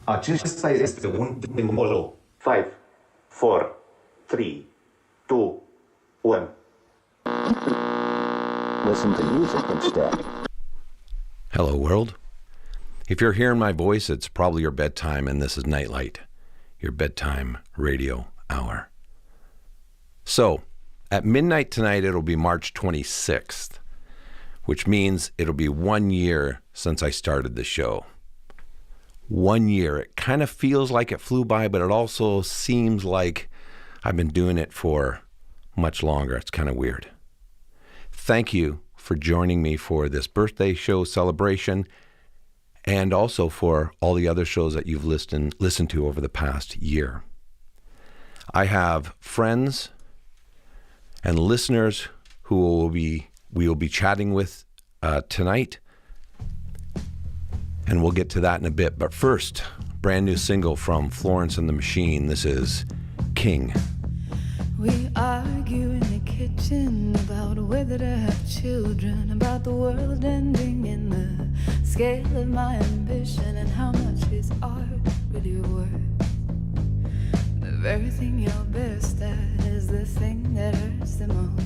Acesta este un demolo. 5, 4, 3, 2, 1. Listen to music instead. Hello, world. If you're hearing my voice, it's probably your bedtime, and this is Nightlight, your bedtime radio hour. So, at midnight tonight, it'll be March 26th, which means it'll be 1 year since I started the show. 1 year. It kind of feels like it flew by, but it also seems like I've been doing it for much longer. It's kind of weird. Thank you for joining me for this birthday show celebration and also for all the other shows that you've listened to over the past year. I have friends and listeners who we will be chatting with tonight, and we'll get to that in a bit. But first, brand new single from Florence and the Machine. This is King. We argue in the kitchen about whether to have children, about the world ending in the scale of my ambition, and how much is art really worth. The very thing you're best at is the thing that hurts the most.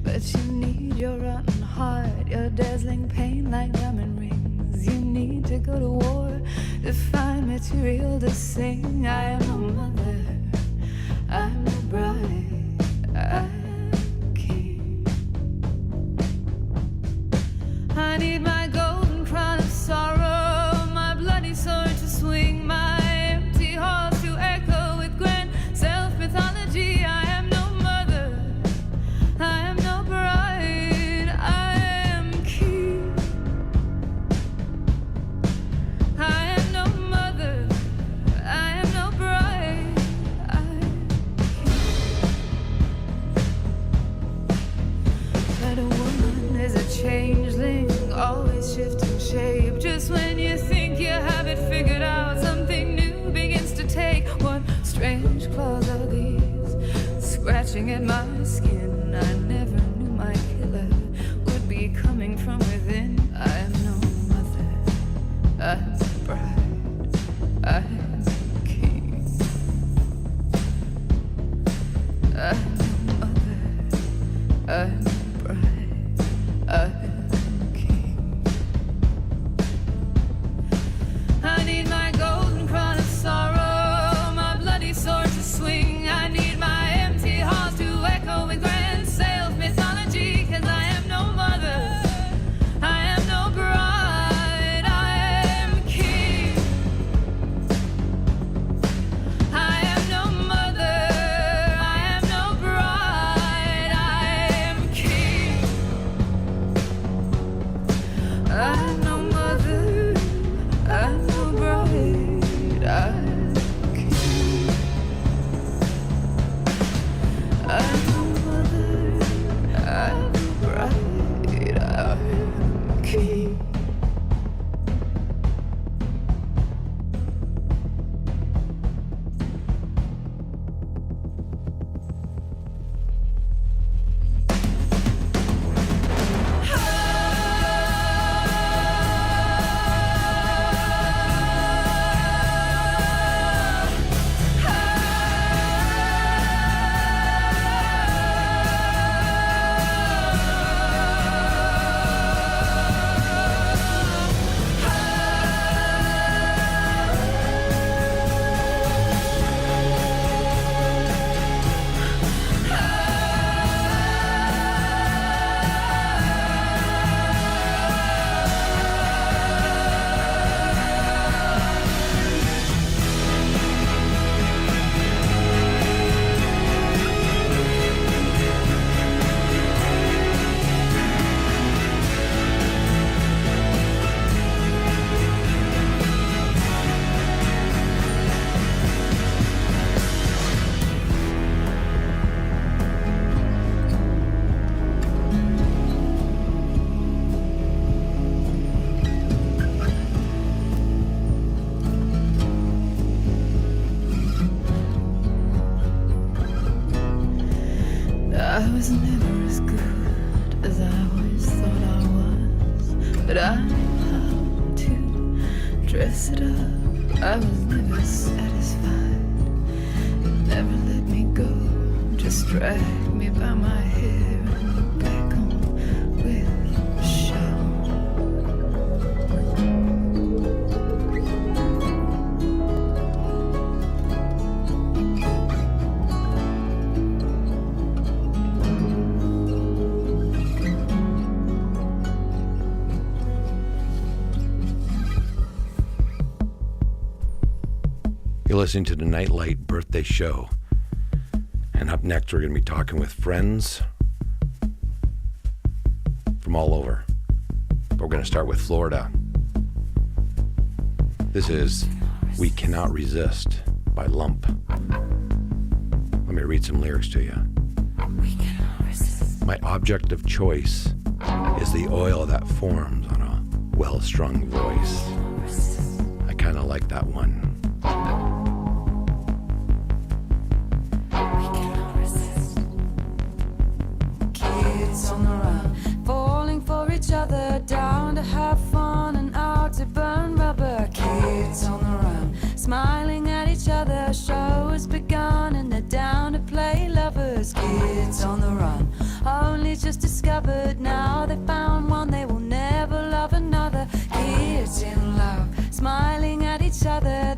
But you need your rotten heart, your dazzling pain like diamond rings. You need to go to war to find material to sing. I am a mother, I'm a bride, I'm a king. I need my golden crown of sorrow, my bloody sword to swing, my empty halls to echo with grand self-mythology. I am no mother, I am no bride, I am king. I am no mother, I am no bride, I am But a woman is a changeling, always shifting shape. Just when you think you have it figured out, something new begins to take. What strange claws are these, scratching at my skin? I never knew my killer would be coming from within. I am no mother, I'm a bride, I'm a king. I'm no mother, I'm a bride, I'm a king. I need my golden crown of sorrow, my bloody sword to swing. I need my empty halls to echo with grand self-mythology. 'Cause I am no mother, I am no bride, I am king. I am no mother, I am no bride, I am king. I'm no mother, I'm no bride, I'm king. I'm no mother, I'm no bride, I'm king. I was never as good as I always thought I was, but I knew how to dress it up. I was never satisfied. You never let me go. Just drag me by my hair and go back on with the show. You're listening to the Nightlight Birthday Show. And up next, we're going to be talking with friends from all over. But we're going to start with Florida. This is We Cannot Resist by Lump. Let me read some lyrics to you. My object of choice is the oil that forms on a well-strung voice. I kind of like that one. On the run, falling for each other, down to have fun and out to burn rubber. Kids on the run, smiling at each other, show has begun and they're down to play lovers. Kids on the run, only just discovered, now they found one, they will never love another. Kids in love, smiling at each other,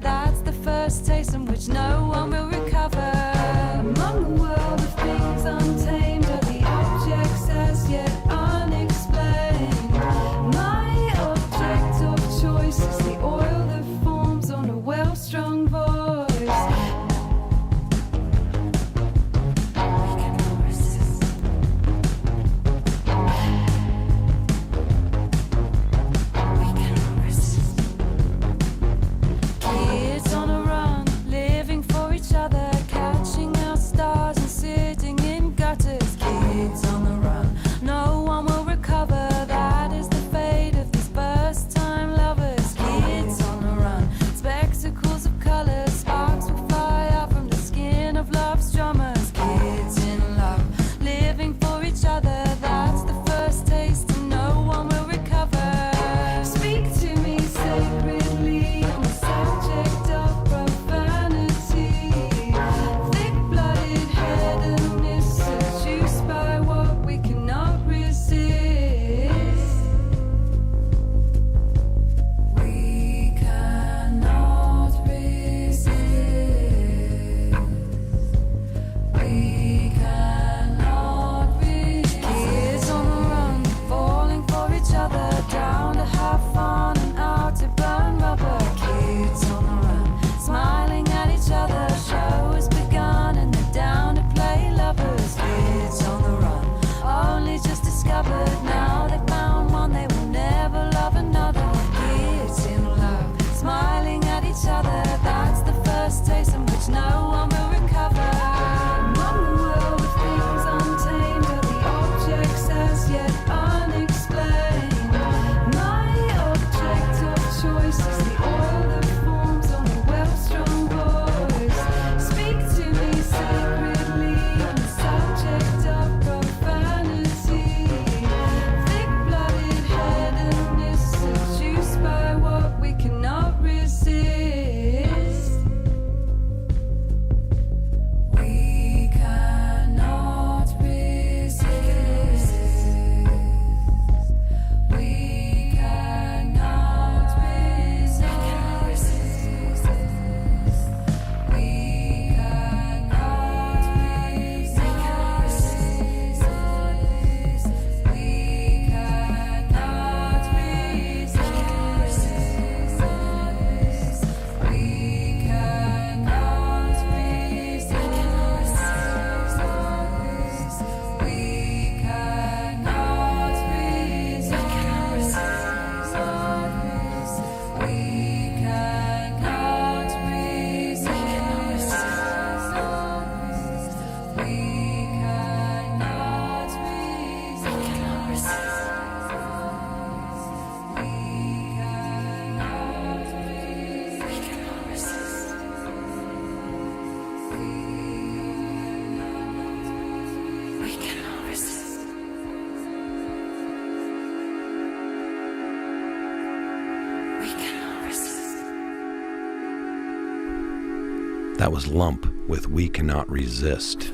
That was Lump with We Cannot Resist.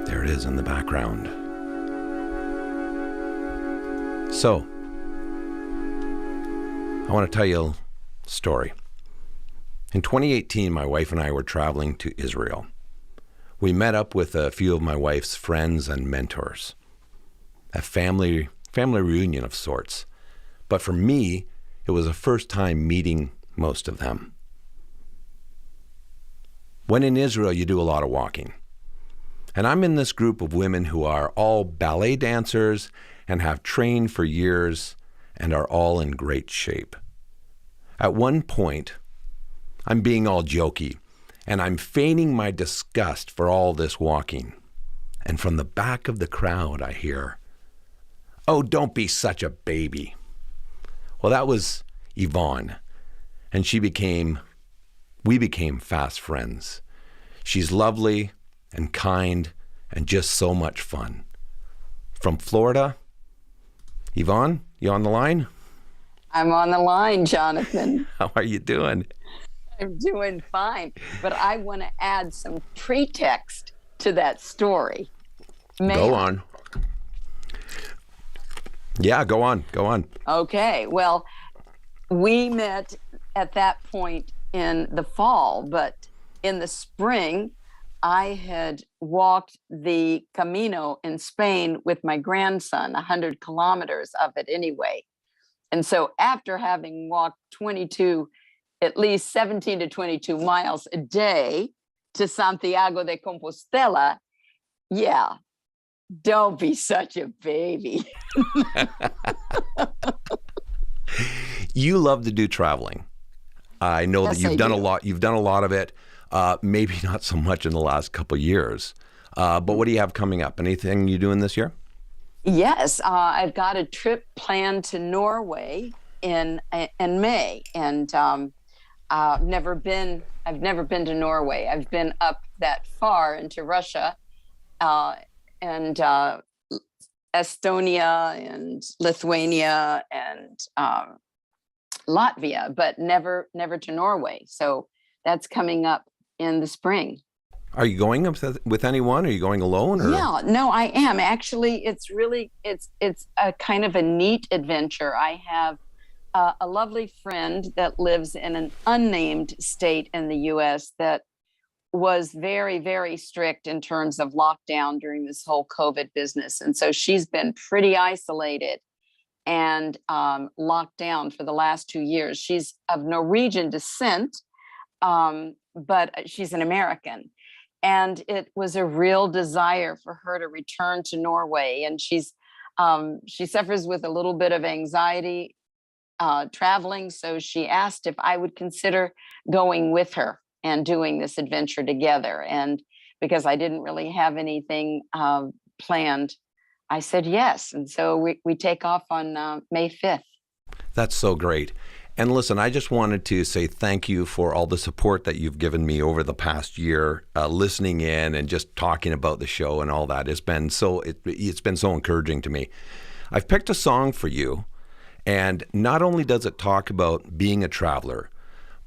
There it is in the background. So, I want to tell you a story. In 2018, my wife and I were traveling to Israel. We met up with a few of my wife's friends and mentors. A family reunion of sorts. But for me, it was the first time meeting most of them. When in Israel, you do a lot of walking. And I'm in this group of women who are all ballet dancers and have trained for years and are all in great shape. At one point, I'm being all jokey, and I'm feigning my disgust for all this walking. And from the back of the crowd, I hear, "Oh, don't be such a baby." Well, that was Yvonne, and we became fast friends. She's lovely and kind and just so much fun. From Florida, Yvonne, you on the line? I'm on the line, Jonathan. How are you doing? I'm doing fine, but I want to add some pretext to that story. Go on. Yeah, go on. Okay, well, we met at that point in the fall, but in the spring, I had walked the Camino in Spain with my grandson, 100 kilometers of it anyway. And so after having walked at least 17 to 22 miles a day to Santiago de Compostela, yeah, don't be such a baby. You love to do traveling. I know that you've done a lot. You've done a lot of it. Maybe not so much in the last couple of years. But what do you have coming up? Anything you doing this year? Yes, I've got a trip planned to Norway in May, and I've never been to Norway. I've been up that far into Russia, and Estonia and Lithuania and Latvia, but never to Norway. So that's coming up in the spring. Are you going with anyone? Are you going alone? Or? Yeah, no, I am. Actually, it's a kind of a neat adventure. I have a lovely friend that lives in an unnamed state in the U.S. that was very, very strict in terms of lockdown during this whole COVID business. And so she's been pretty isolated and locked down for the last 2 years. She's of Norwegian descent, but she's an American. And it was a real desire for her to return to Norway. And she suffers with a little bit of anxiety traveling. So she asked if I would consider going with her and doing this adventure together. And because I didn't really have anything planned, I said yes. And so we take off on May 5th. That's so great. And listen, I just wanted to say thank you for all the support that you've given me over the past year, listening in and just talking about the show and all that. It's been so encouraging to me. I've picked a song for you, and not only does it talk about being a traveler,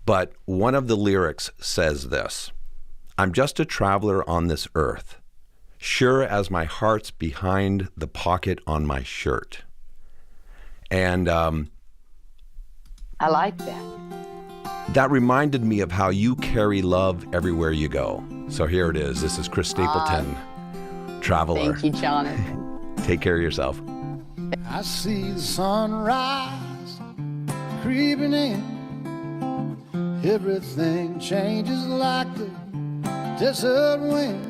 but one of the lyrics says this: "I'm just a traveler on this earth, sure as my heart's behind the pocket on my shirt." And I like that. That reminded me of how you carry love everywhere you go. So here it is. This is Chris Stapleton, Traveler. Thank you, Jonathan. Take care of yourself. I see the sunrise creeping in. Everything changes like the desert wind.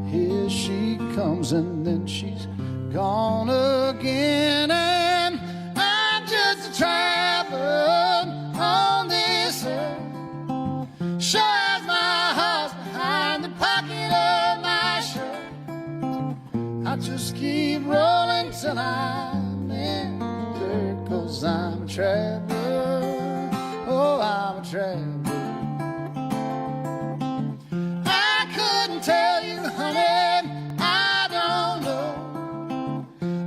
Here she comes and then she's gone again. And I'm just a traveler on this earth, sure as my heart's behind the pocket of my shirt. I just keep rolling till I'm in dirt, 'cause I'm a traveler. Oh, I'm a traveler. I couldn't tell you, honey, I don't know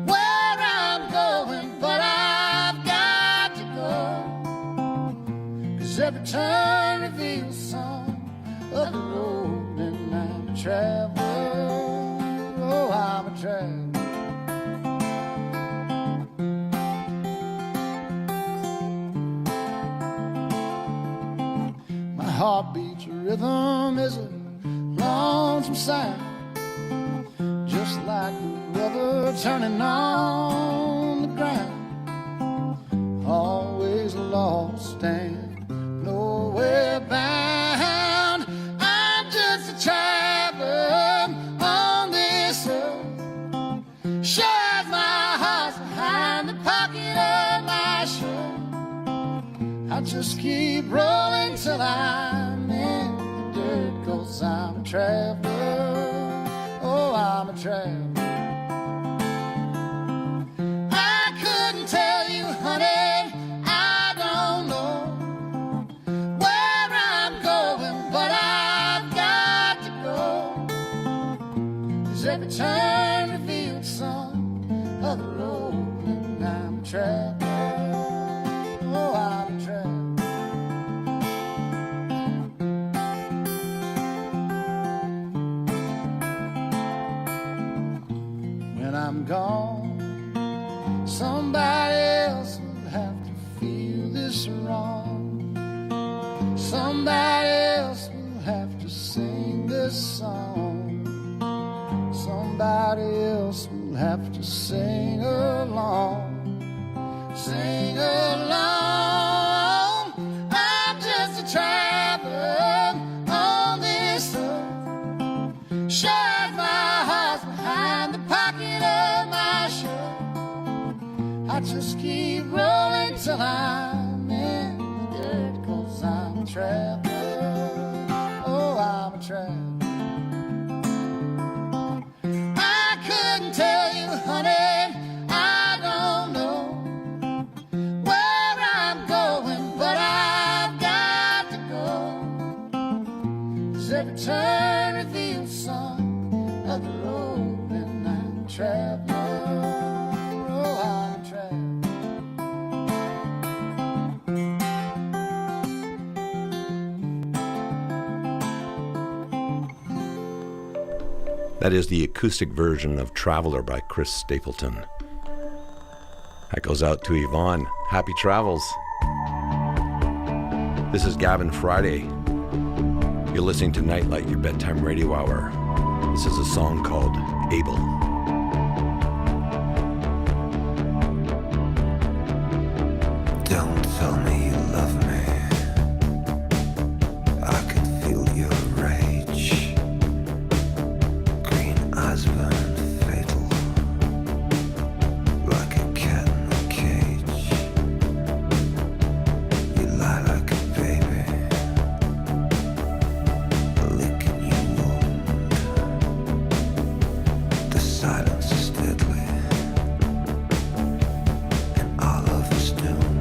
where I'm going, but I've got to go, 'cause every turn reveals traveler. Oh, I'm a traveler. My heartbeat's rhythm is a lonesome sound, just like the rubber turning on the ground. Always lost and nowhere bound. I'm just a traveler on this earth. Sure as my heart's behind the pocket of my shirt, I just keep rolling till I'm in the dirt, 'cause I'm a traveler. Oh, I'm a traveler. I couldn't tell you, honey, I don't know where I'm going, but I've got to go. 'Cause every turn reveals some other road, and I'm a traveler. Oh, I'm a traveler. When I'm gone, somebody else will have to feel this wrong. Somebody else will have to sing this song. Somebody else will have to sing along. Sing along. I'm just a traveler on this earth. Sure as my heart's behind the pocket of my shirt, I just keep rolling till I'm in the dirt, 'cause I'm a traveler. Oh, I'm a traveler. I couldn't tell you, honey, I don't know where I'm going, but I've got to go. 'Cause every turn reveals some other road, and I'm a traveler. Oh, I'm a traveler. That is the acoustic version of Traveler by Chris Stapleton. That goes out to Yvonne. Happy travels. This is Gavin Friday. You're listening to Nightlight, your bedtime radio hour. This is a song called Able. Don't tell me you love me. I can feel your rage. Green eyes burn fatal, like a cat in a cage. You lie like a baby, licking your wound. The silence is deadly, and all of us doomed.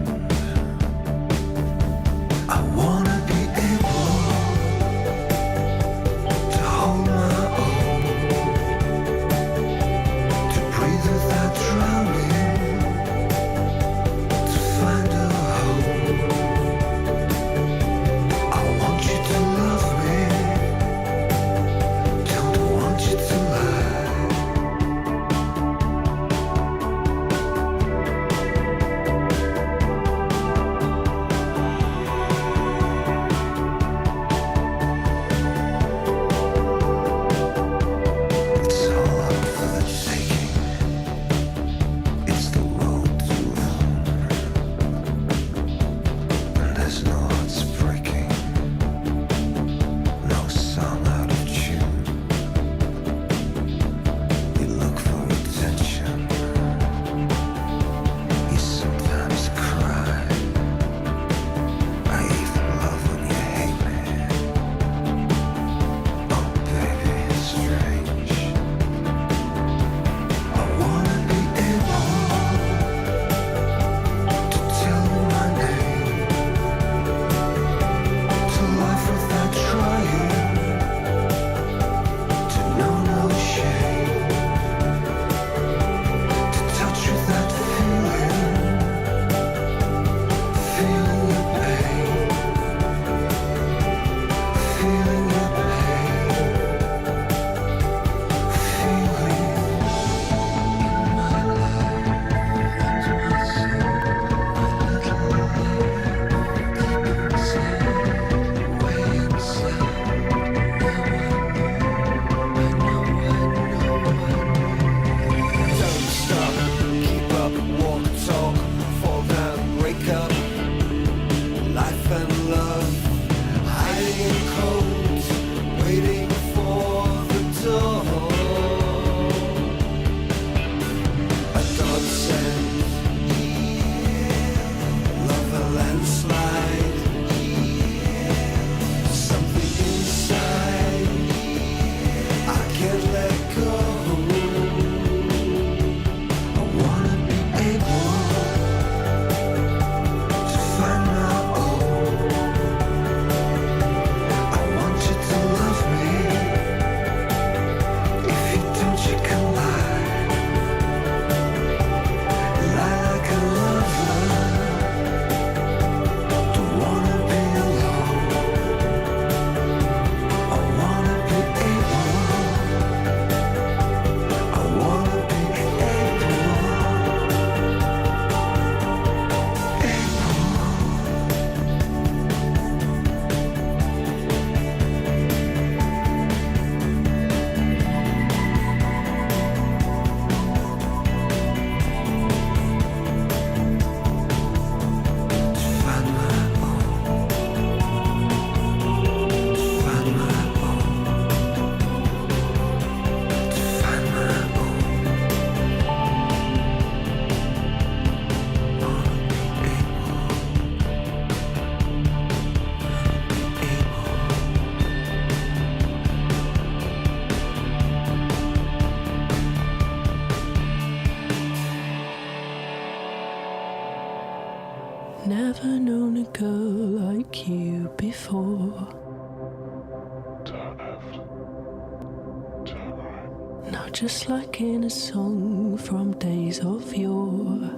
Now just like in a song from days of yore.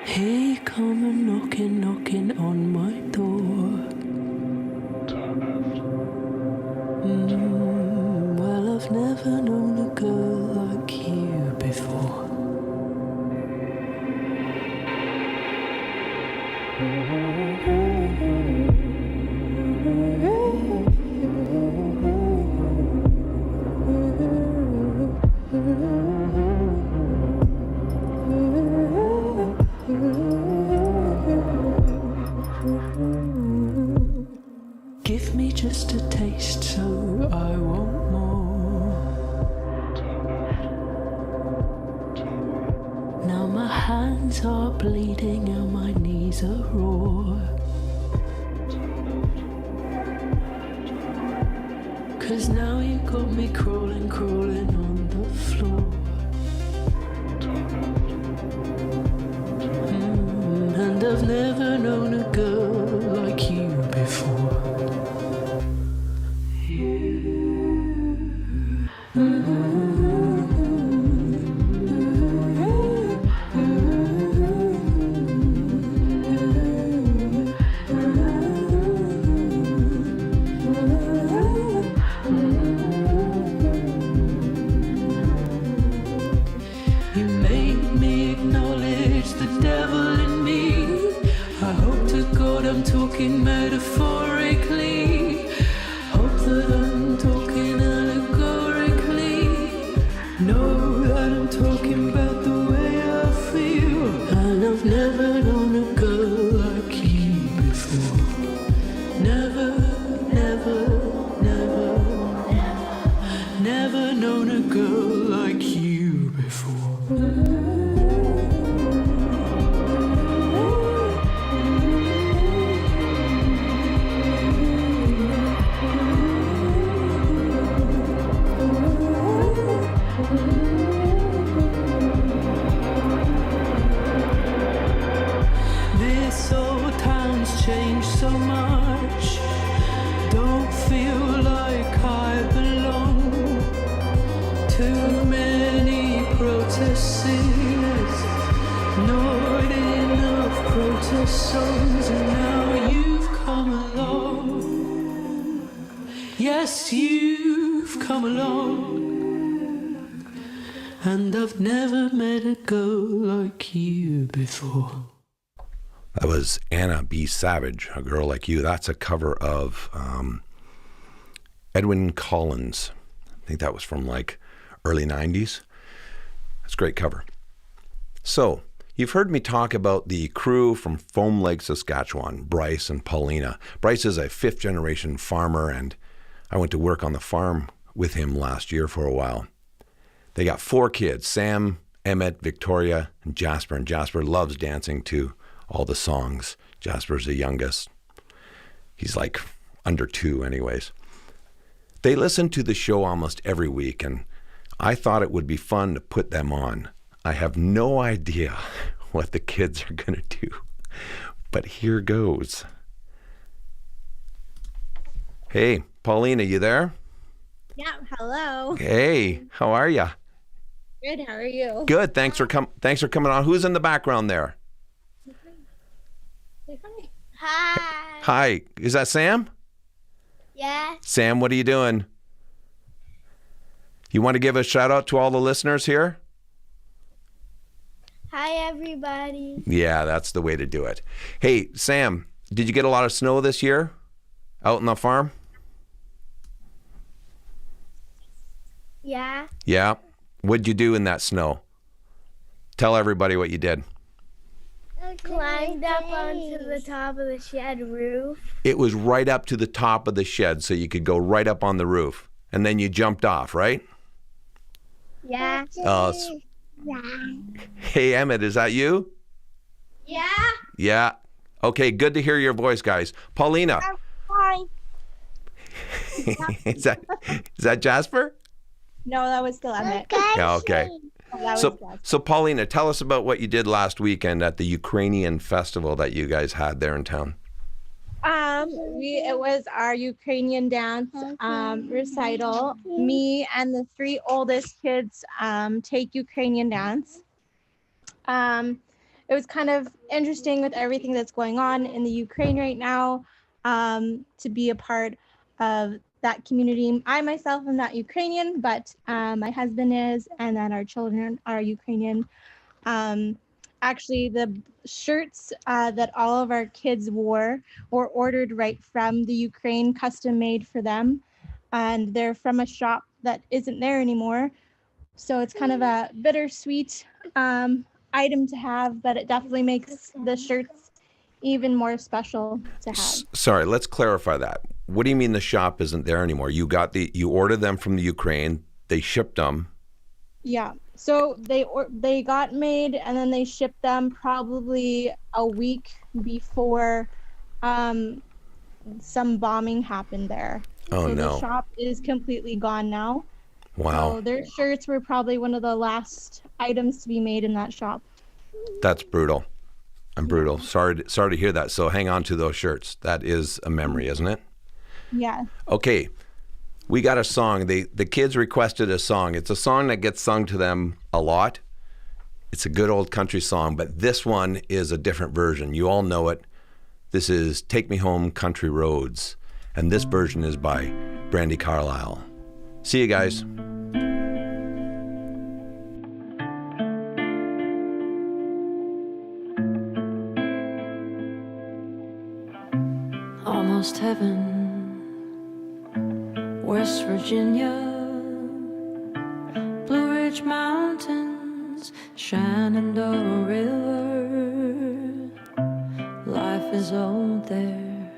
Hey, come and knocking on my door. Well, I've never known a girl like you before. Give me just a taste so I want more. Now my hands are bleeding and my knees are raw. 'Cause now you got me crawling on the floor. And I've never known a girl like you before. You made me acknowledge the devil in me. I hope to God I'm talking metaphorically. Hope that I'm talking allegorically. Know that I'm talking about the way I feel. And I've never known a girl like you before. Never, never, never, never known a girl like you before. This old town's changed so much. Don't feel like I belong. Too many protest singers, not enough protest songs, and now you've come along. Yes, you've come along. And I've never met a girl like you before. That was Anna B. Savage, A Girl Like You. That's a cover of Edwyn Collins. I think that was from like early 90s. That's a great cover. So, you've heard me talk about the crew from Foam Lake, Saskatchewan, Bryce and Paulina. Bryce is a fifth-generation farmer, and I went to work on the farm with him last year for a while. They got 4 kids, Sam, Emmett, Victoria, and Jasper. And Jasper loves dancing to all the songs. Jasper's the youngest. He's like under 2 anyways. They listen to the show almost every week, and I thought it would be fun to put them on. I have no idea what the kids are going to do, but here goes. Hey, Paulina, you there? Yeah, hello. Hey, how are you? Good, how are you? Good. Thanks for coming on. Who's in the background there? Hi. Hi. Is that Sam? Yeah. Sam, what are you doing? You want to give a shout out to all the listeners here? Hi, everybody. Yeah, that's the way to do it. Hey, Sam, did you get a lot of snow this year out on the farm? Yeah. Yeah. What'd you do in that snow? Tell everybody what you did. Climbed up onto the top of the shed roof. It was right up to the top of the shed, so you could go right up on the roof. And then you jumped off, right? Yeah. Hey, Emmett, is that you? Yeah. Yeah. Okay, good to hear your voice, guys. Paulina. Hi. Is that Jasper? No, that was still Emmett. Yeah, okay. So So Paulina, tell us about what you did last weekend at the Ukrainian festival that you guys had there in town. It was our Ukrainian dance recital. Me and the 3 oldest kids take Ukrainian dance. It was kind of interesting with everything that's going on in the Ukraine right now, to be a part of that community. I myself am not Ukrainian, but my husband is, and then our children are Ukrainian. Actually, the shirts that all of our kids wore were ordered right from the Ukraine, custom made for them. And they're from a shop that isn't there anymore. So it's kind of a bittersweet item to have, but it definitely makes the shirts even more special to have. Sorry, let's clarify that. What do you mean the shop isn't there anymore? You ordered them from the Ukraine, they shipped them. Yeah. So they got made and then they shipped them probably a week before some bombing happened there. Oh, so no. The shop is completely gone now. Wow. So their shirts were probably one of the last items to be made in that shop. That's brutal. I'm brutal. Sorry to hear that. So hang on to those shirts. That is a memory, isn't it? Yeah. Okay. We got a song. The kids requested a song. It's a song that gets sung to them a lot. It's a good old country song, but this one is a different version. You all know it. This is Take Me Home Country Roads, and this version is by Brandi Carlile. See you guys. Almost heaven, West Virginia, Blue Ridge Mountains, Shenandoah River. Life is old there,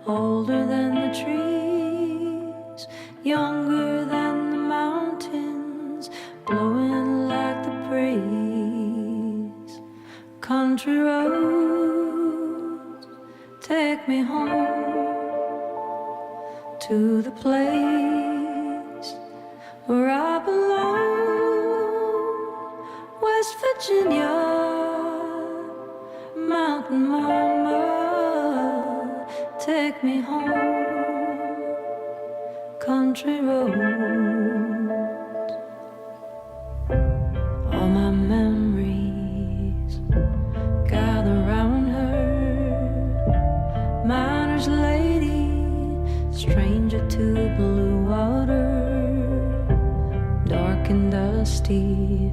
older than the trees, younger than the mountains, blowing like the breeze. Country roads, take me home to the place where I belong, West Virginia, Mountain Mama, take me home, country roads. All my memories gather round her, miner's lady, stranger to blue water, dark and dusty,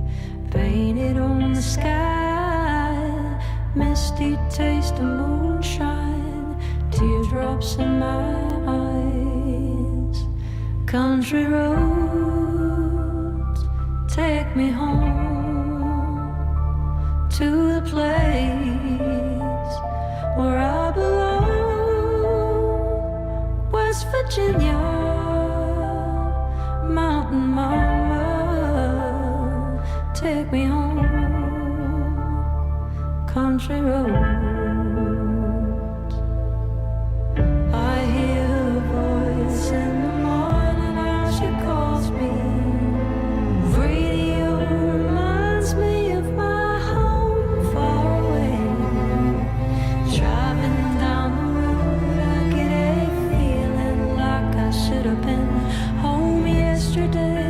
painted on the sky, misty taste of moonshine, teardrops in my eyes. Country roads, take me home to the place where I belong, West Virginia, Mountain Mama, take me home, country roads. I hear her voice in the morning as she calls me. Radio reminds me of my home far away. Driving down the road, I get a feeling like I should have been home yesterday.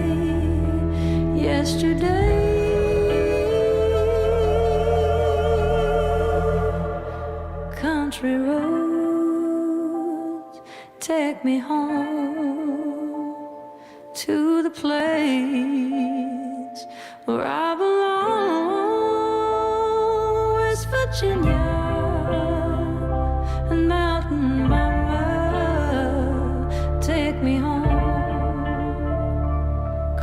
Country roads, take me home to the place where I belong, West Virginia and Mountain Mama, take me home,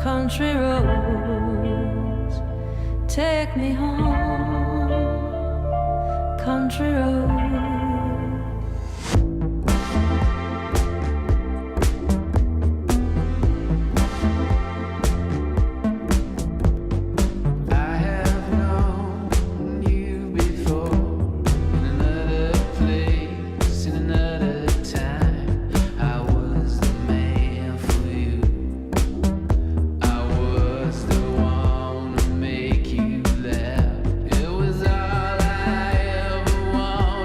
country roads, take me home, country roads. Make you laugh. It was all I ever wanted.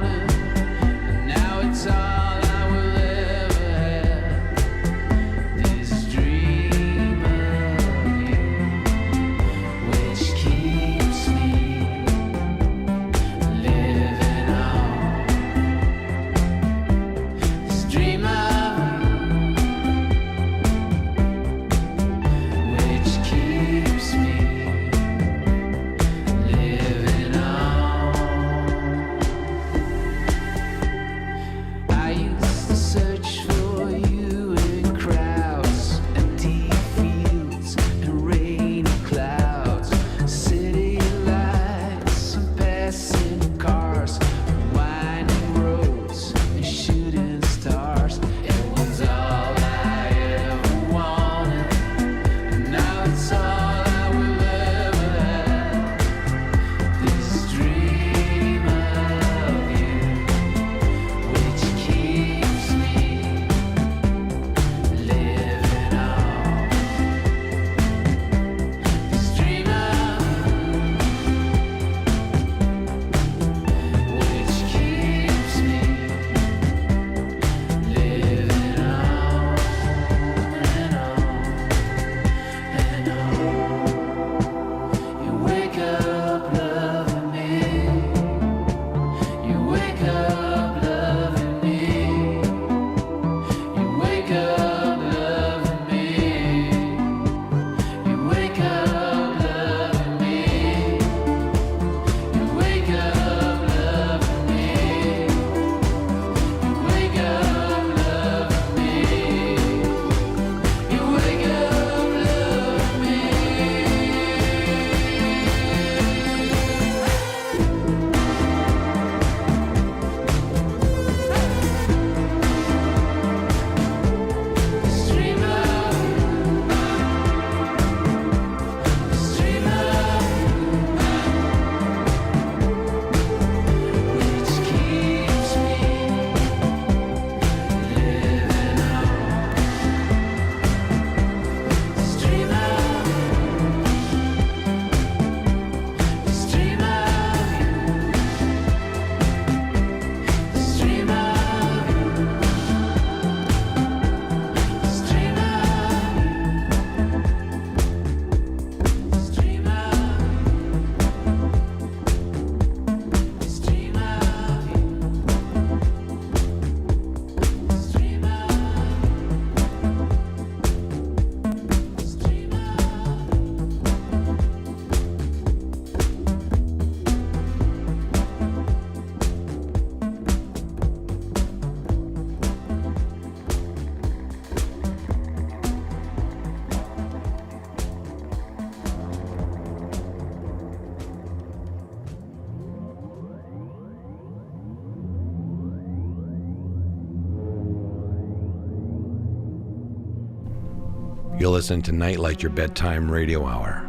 You'll listen to Nightlight, your bedtime radio hour.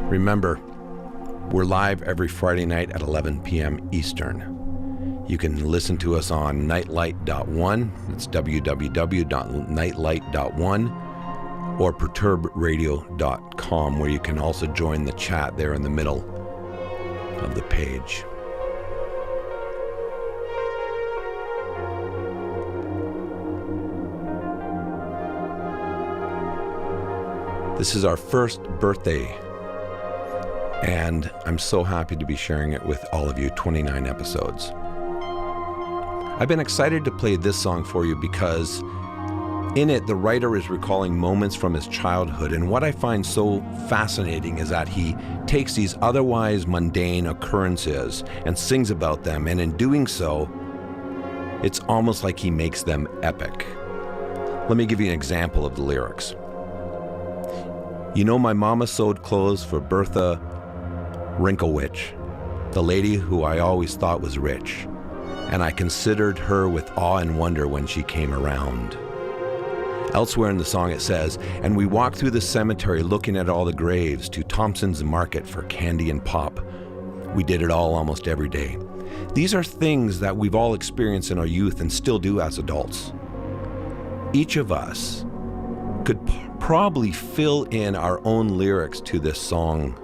Remember, we're live every Friday night at 11 p.m. Eastern. You can listen to us on nightlight.one, that's www.nightlight.one, or perturbradio.com, where you can also join the chat there in the middle of the page. This is our first birthday, and I'm so happy to be sharing it with all of you, 29 episodes. I've been excited to play this song for you because in it, the writer is recalling moments from his childhood, and what I find so fascinating is that he takes these otherwise mundane occurrences and sings about them, and in doing so, it's almost like he makes them epic. Let me give you an example of the lyrics. You know, my mama sewed clothes for Bertha Wrinklewitch, the lady who I always thought was rich, and I considered her with awe and wonder when she came around. Elsewhere in the song it says, and we walked through the cemetery looking at all the graves to Thompson's Market for candy and pop. We did it all almost every day. These are things that we've all experienced in our youth and still do as adults. Each of us could probably fill in our own lyrics to this song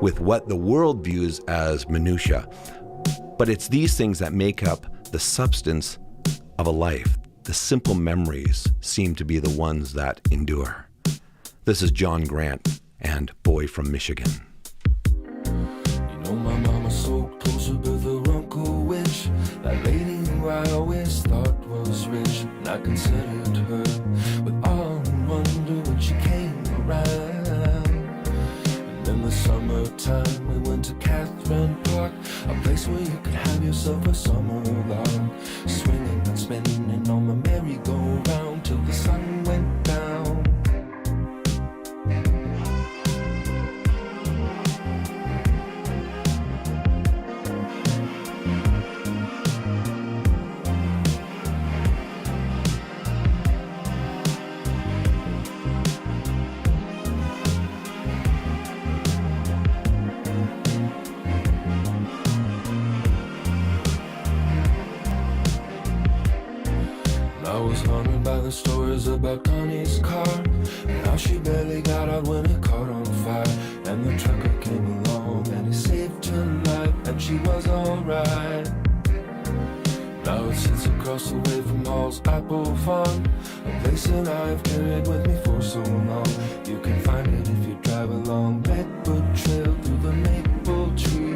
with what the world views as minutia. But it's these things that make up the substance of a life. The simple memories seem to be the ones that endure. This is John Grant and Boy from Michigan. You know my mama so close with the Wrinklewitch, that lady who I always thought was rich, and I considered her with awe and wonder when she came around. And in the summertime we went to Catherine Park, a place where you could have yourself a summer long, swinging and spinning on the merry-go-round till the sun went down. I was haunted by the stories about Connie's car, and how she barely got out when it caught on fire. And the trucker came along and he saved her life, and she was alright. Now it sits across the way from Hall's Apple Farm, a place that I've carried with me for so long. You can find it if you drive along Redwood Trail through the maple trees.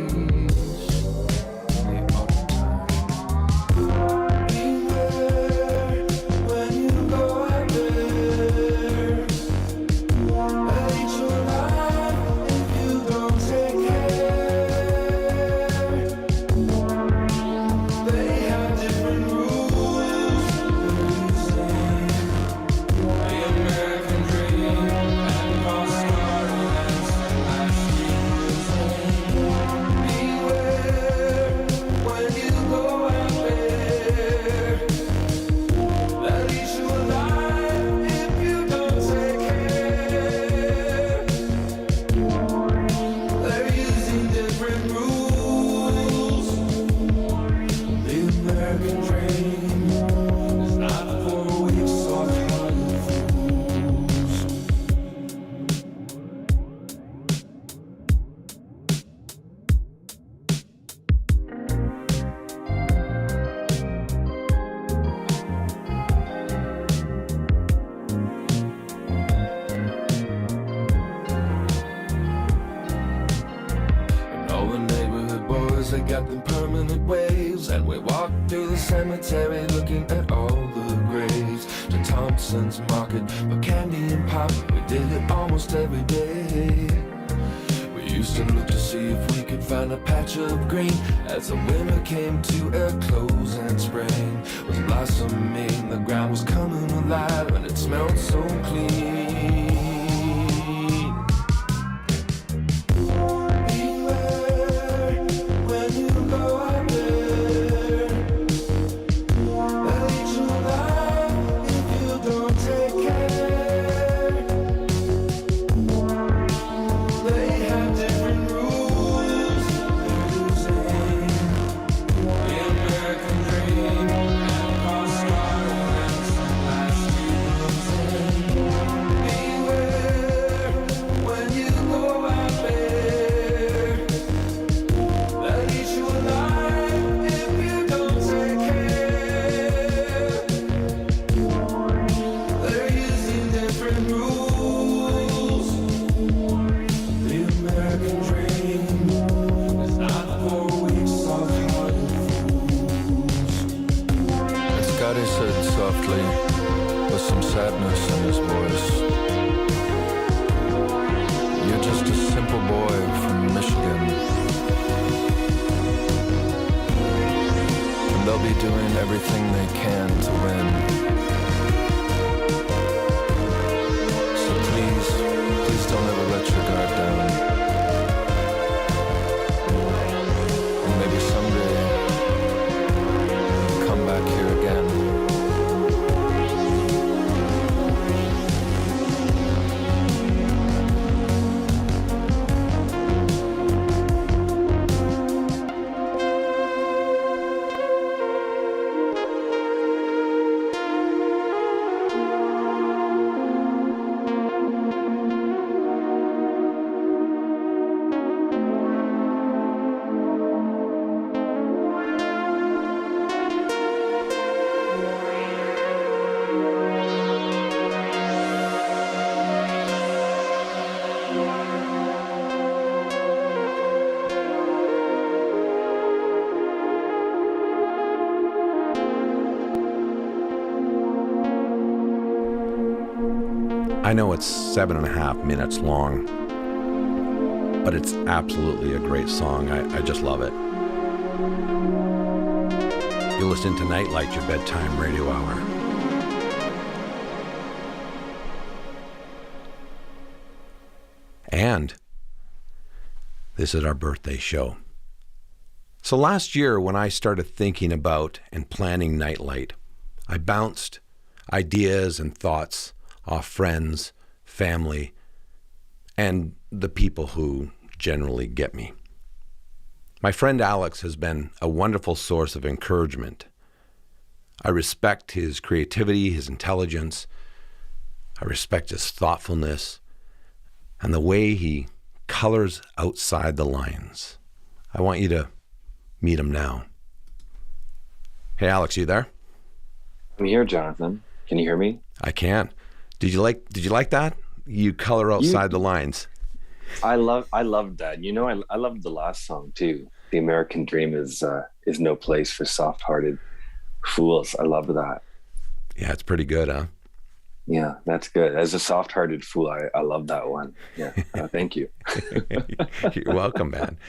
They got them permanent waves, and we walked through the cemetery looking at all the graves. To Thompson's Market for candy and pop, we did it almost every day. We used to look to see if we could find a patch of green as the winter came to a close and spring was blossoming. The ground was coming alive and it smelled so clean. Daddy said softly, with some sadness in his voice, "You're just a simple boy from Michigan, and they'll be doing everything they can to win. So please don't ever let your guard down. And maybe someday you'll come back here again." I know it's 7.5 minutes long, but it's absolutely a great song. I just love it. You're listening to Nightlight, your bedtime radio hour. And this is our birthday show. So last year, when I started thinking about and planning Nightlight, I bounced ideas and thoughts off friends, family, and the people who generally get me. My friend Alex has been a wonderful source of encouragement. I respect his creativity, his intelligence. I respect his thoughtfulness and the way he colors outside the lines. I want you to meet him now. Hey, Alex, you there? I'm here, Jonathan. Can you hear me? I can. Did you like that? You color outside the lines. I loved that. You know, I loved the last song too. The American Dream is no place for soft-hearted fools. I love that. Yeah, it's pretty good, huh? Yeah, that's good. As a soft-hearted fool, I love that one. Yeah, thank you. You're welcome, man.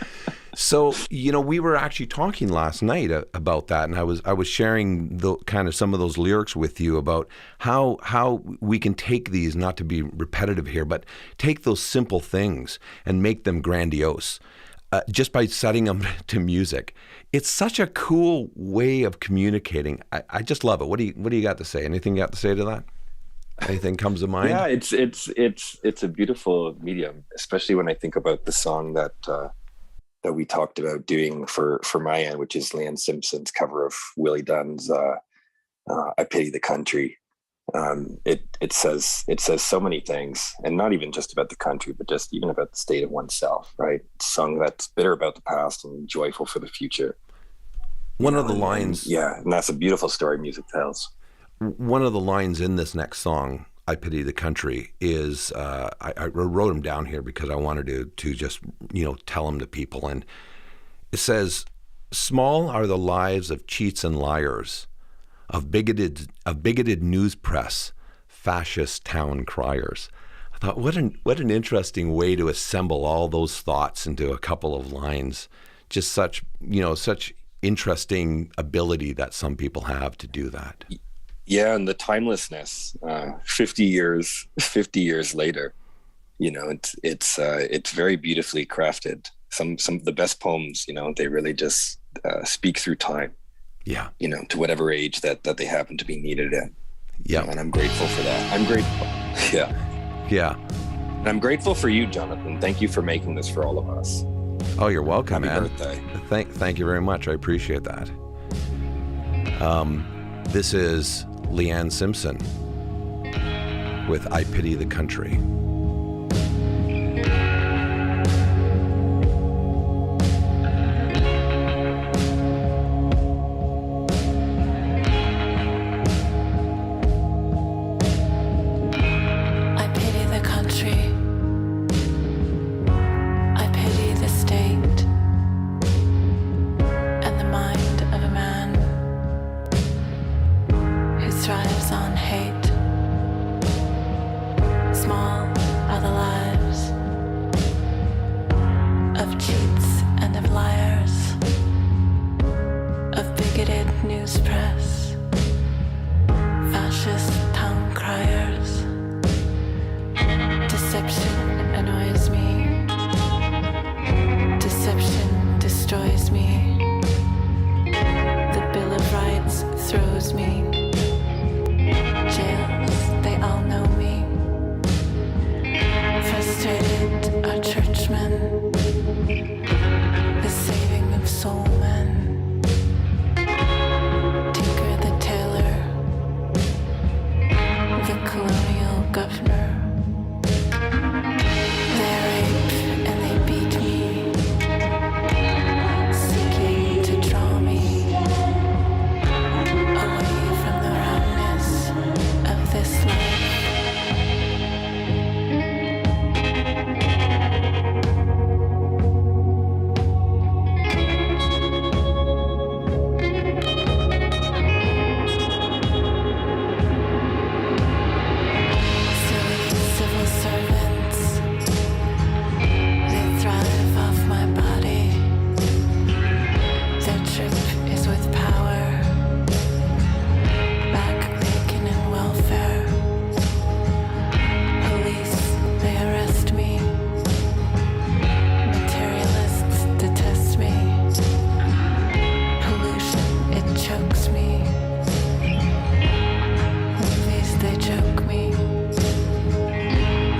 So, we were actually talking last night about that, and I was sharing the kind of some of those lyrics with you about how we can take these, not to be repetitive here, but take those simple things and make them grandiose just by setting them to music. It's such a cool way of communicating. I just love it. What do you got to say? Anything you got to say to that? Anything comes to mind? Yeah, it's a beautiful medium, especially when I think about the song that we talked about doing for my end, which is Leanne Simpson's cover of Willie Dunn's "I Pity the Country." It says so many things, and not even just about the country, but just even about the state of oneself. Right? It's a song that's bitter about the past and joyful for the future. One of the lines, and that's a beautiful story music tells. One of the lines in this next song, "I Pity the Country," is I wrote them down here because I wanted to just tell them to people, and it says, "Small are the lives of cheats and liars, of bigoted news press, fascist town criers." I thought, what an interesting way to assemble all those thoughts into a couple of lines. Just such interesting ability that some people have to do that. Yeah, and the timelessness, 50 years later, it's very beautifully crafted. Some of the best poems, they really just speak through time. Yeah. To whatever age that they happen to be needed in. Yeah. And I'm grateful for that. I'm grateful. Yeah. Yeah. And I'm grateful for you, Jonathan. Thank you for making this for all of us. Oh, you're welcome, Happy man. birthday. Thank you very much. I appreciate that. This is Leanne Simpson with "I Pity the Country." I pity the country. I pity the state and the mind of a man. bigoted news press, fascist town criers. Deception annoys me. Deception destroys me. The Bill of Rights throws me. Jails, they all know me. Frustrated are churchmen. The saving of soul men. Tinker the tailor. The colonial governor. They rape and they beat me, seeking to draw me away from the roundness of this life. Silly civil servants, they thrive off my body. Their trip is with power, back bacon and welfare. Police, they arrest me. Materialists detest me. Pollution, it chokes me. Movies, they joke me.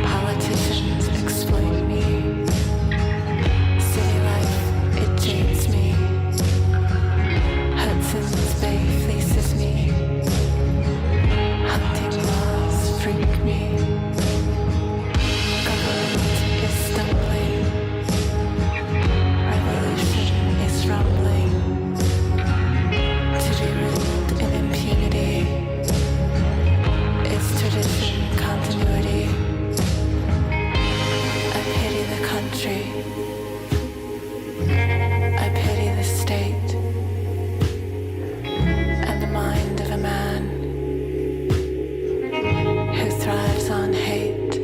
Politicians exploit me. City life, it jades me. Hudson's Bay fleeces me. Hunting laws freak me. Government is stumbling. Revolution is rumbling. To be ruled in impunity is tradition, continuity. I pity the country. I pity the state and the mind of a man who thrives on hate.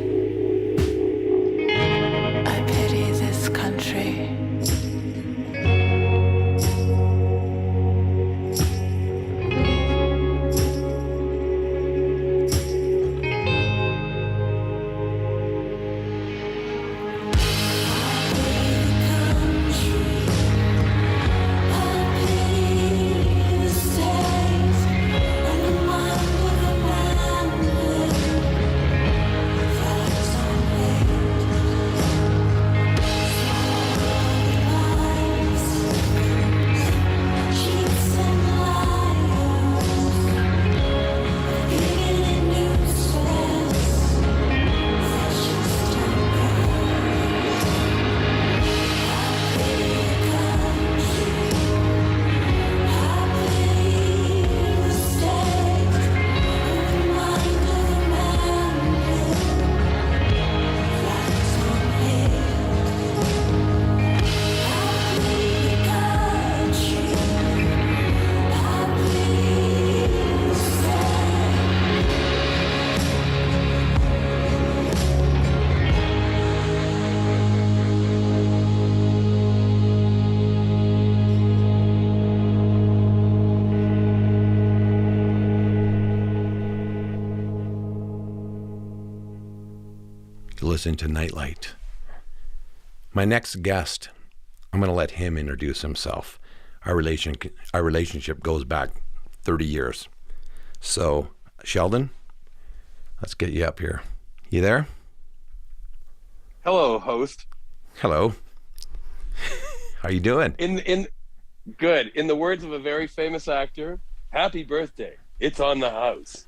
I pity this country. Listen to Nightlight. My next guest, I'm going to let him introduce himself. Our relationship goes back 30 years. So, Sheldon, let's get you up here. You there? Hello, host. Hello. How you doing? Good. In the words of a very famous actor, happy birthday. It's on the house.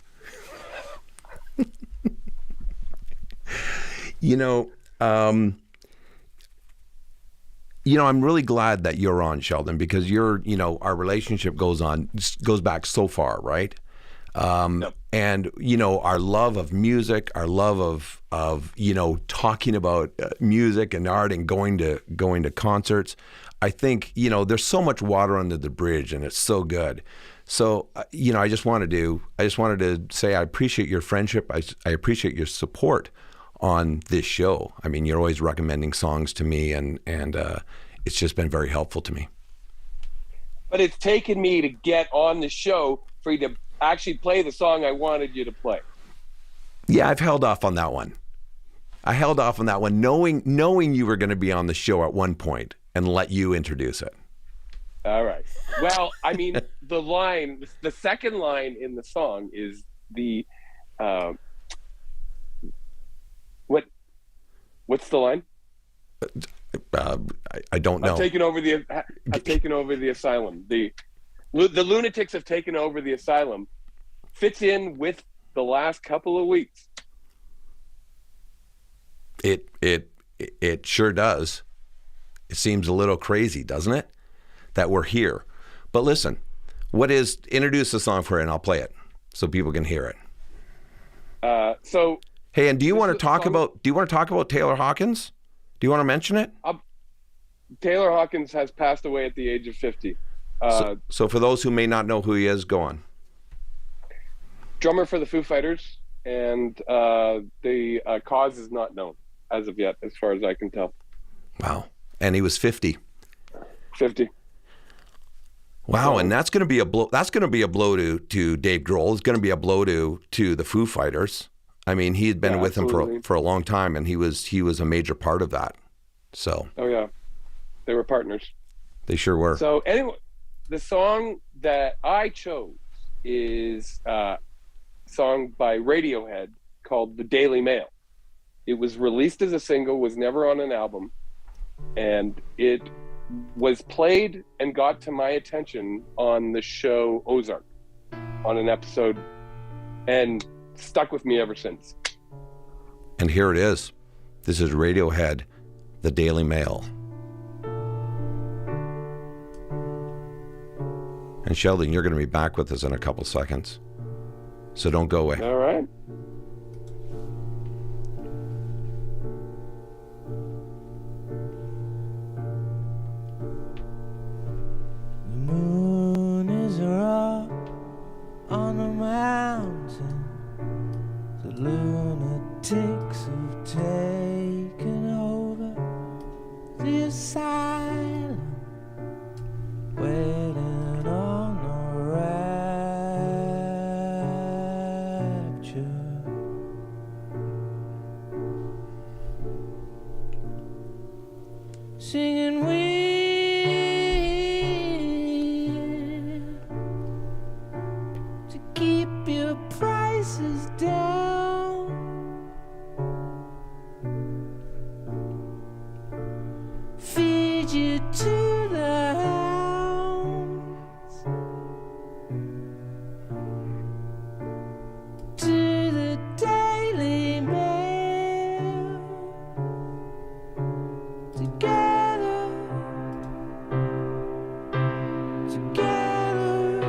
I'm really glad that you're on, Sheldon, because our relationship goes back so far, right? Yep. And our love of music, our love of talking about music and art and going to concerts. I think there's so much water under the bridge, and it's so good. So I just wanted to say I appreciate your friendship. I appreciate your support on this show. I mean, you're always recommending songs to me, and it's just been very helpful to me. but it's taken me to get on the show for you to actually play the song I wanted you to play. Yeah, I've held off on that one. I held off on that one, knowing you were going to be on the show at one point and let you introduce it. All right. Well, I mean, the second line in the song is the, what's the line? I don't know. I've taken over the asylum. The lunatics have taken over the asylum. Fits in with the last couple of weeks. It sure does. It seems a little crazy, doesn't it? That we're here. But listen, introduce the song for it and I'll play it so people can hear it. Hey, and do you want to talk about Taylor Hawkins? Do you want to mention it? Taylor Hawkins has passed away at the age of 50. So for those who may not know who he is, go on. Drummer for the Foo Fighters, and the cause is not known as of yet, as far as I can tell. Wow. And he was 50. 50. Wow, and that's going to be a blow. That's going to be a blow to Dave Grohl. It's going to be a blow to the Foo Fighters. I mean, he had been with absolutely. him for a long time, and he was a major part of that. So. Oh yeah, they were partners. They sure were. So anyway, the song that I chose is a song by Radiohead called "The Daily Mail." It was released as a single, was never on an album, and it was played and got to my attention on the show Ozark on an episode, and stuck with me ever since. And here it is. This is Radiohead, The Daily Mail. And Sheldon, you're going to be back with us in a couple seconds, so don't go away. All right. The moon is a rock on the mountain. The lunatics have taken over the asylum, waiting on the rapture. Singing to keep your prices down. Feed you to the hounds, to the Daily Mail. Together, together.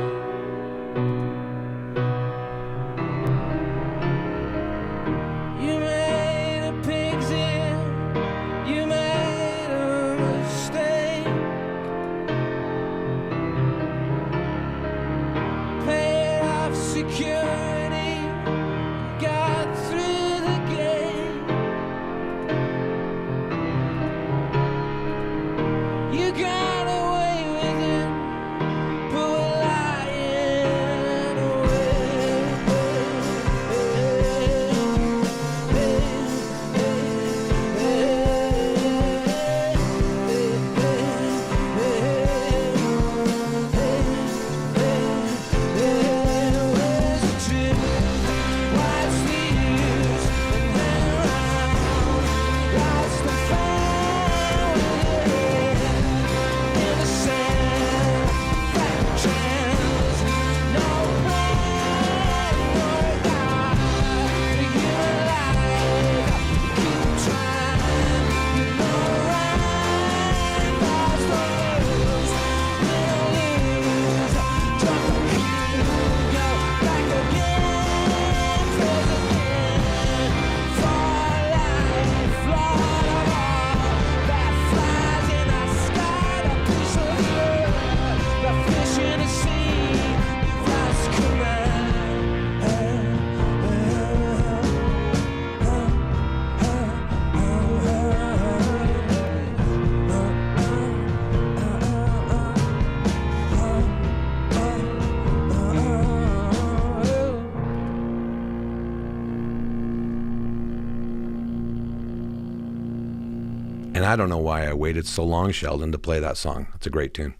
And I don't know why I waited so long, Sheldon, to play that song. It's a great tune.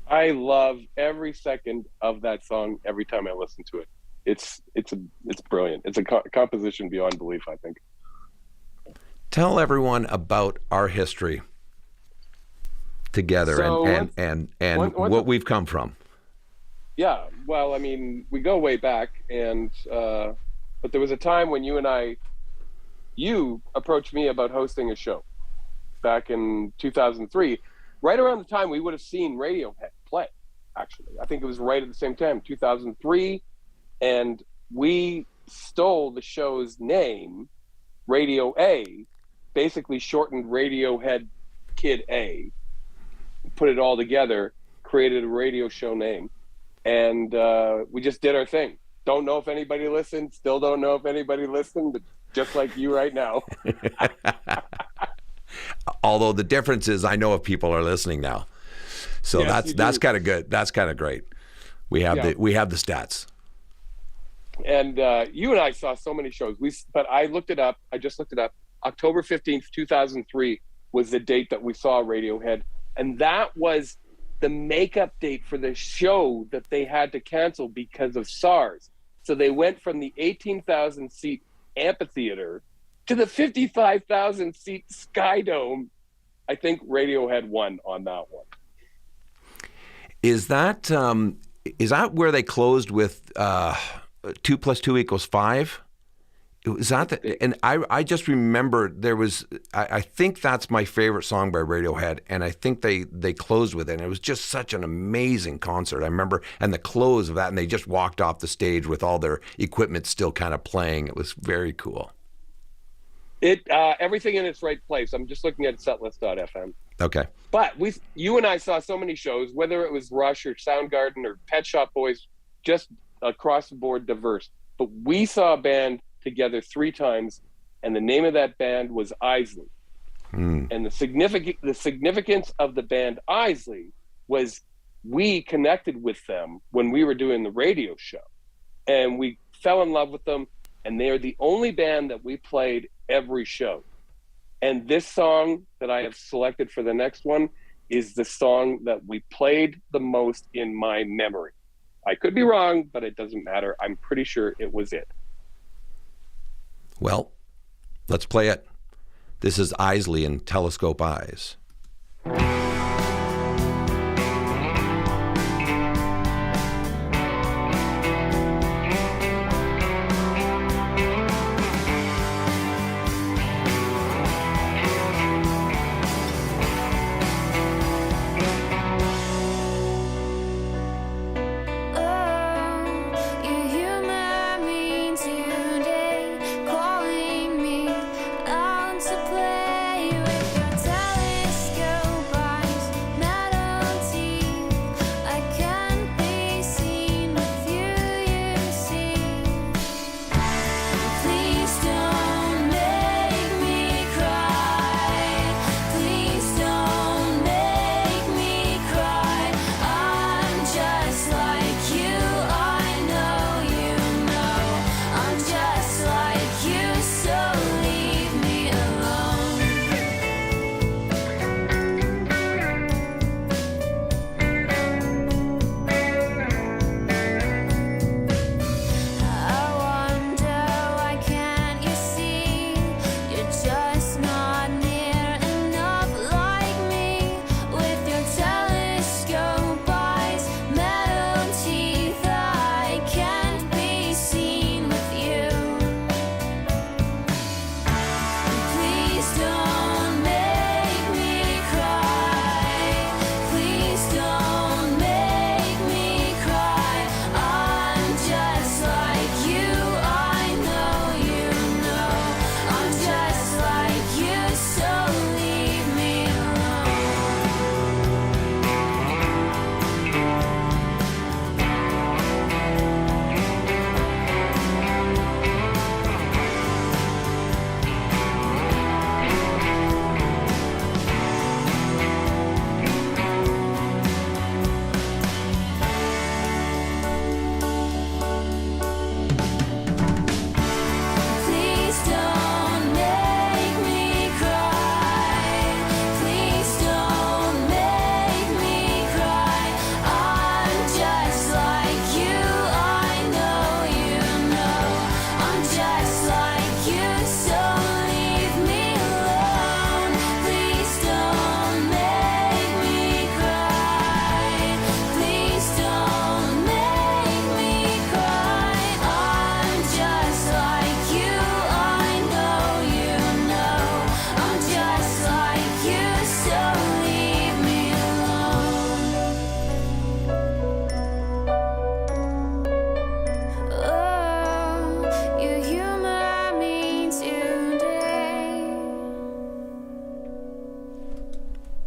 I love every second of that song every time I listen to it. It's brilliant. It's a composition beyond belief, I think. Tell everyone about our history together and what we've come from. Yeah, well, I mean, we go way back, and but there was a time when you approached me about hosting a show back in 2003, right around the time we would have seen Radiohead play, actually. I think it was right at the same time, 2003, and we stole the show's name, Radio A, basically shortened Radiohead Kid A, put it all together, created a radio show name, and we just did our thing. Don't know if anybody listened, still don't know if anybody listened, but just like you right now. Although the difference is I know if people are listening now. So yes, that's kind of good. That's kind of great. We have the stats. And you and I saw so many shows. But I looked it up. I just looked it up. October 15th, 2003 was the date that we saw Radiohead. And that was the makeup date for the show that they had to cancel because of SARS. So they went from the 18,000 seat amphitheater to the 55,000 seat Sky Dome. I think Radiohead won on that one. Is that where they closed with 2 + 2 = 5? Is that and I just remember there was I think that's my favorite song by Radiohead, and I think they closed with it, and it was just such an amazing concert. I remember, and the close of that, and they just walked off the stage with all their equipment still kind of playing. It was very cool. Everything in its right place. I'm just looking at setlist.fm. Okay. But you and I saw so many shows, whether it was Rush or Soundgarden or Pet Shop Boys, just across the board diverse. But we saw a band together 3 times, and the name of that band was Isley. And the significance of the band Isley was we connected with them when we were doing the radio show, and we fell in love with them, and they are the only band that we played every show. And this song that I have selected for the next one is the song that we played the most in my memory. I could be wrong, but it doesn't matter. I'm pretty sure it was it. Well, let's play it. This is Isley and Telescope Eyes. Calling me out to play with your telescope.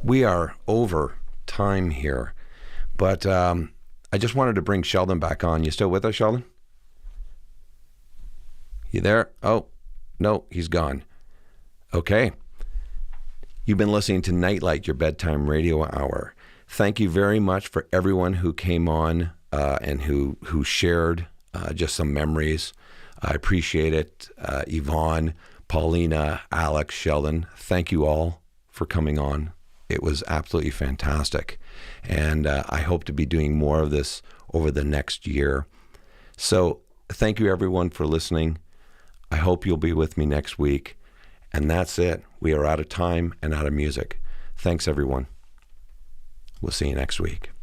We are over time here, but I just wanted to bring Sheldon back on. You still with us, Sheldon? You there? Oh, no, he's gone. Okay. You've been listening to Nightlight, your bedtime radio hour. Thank you very much for everyone who came on and who shared just some memories. I appreciate it. Yvonne, Paulina, Alex, Sheldon, thank you all for coming on. It was absolutely fantastic. And I hope to be doing more of this over the next year. So thank you everyone for listening. I hope you'll be with me next week. And that's it. We are out of time and out of music. Thanks everyone. We'll see you next week.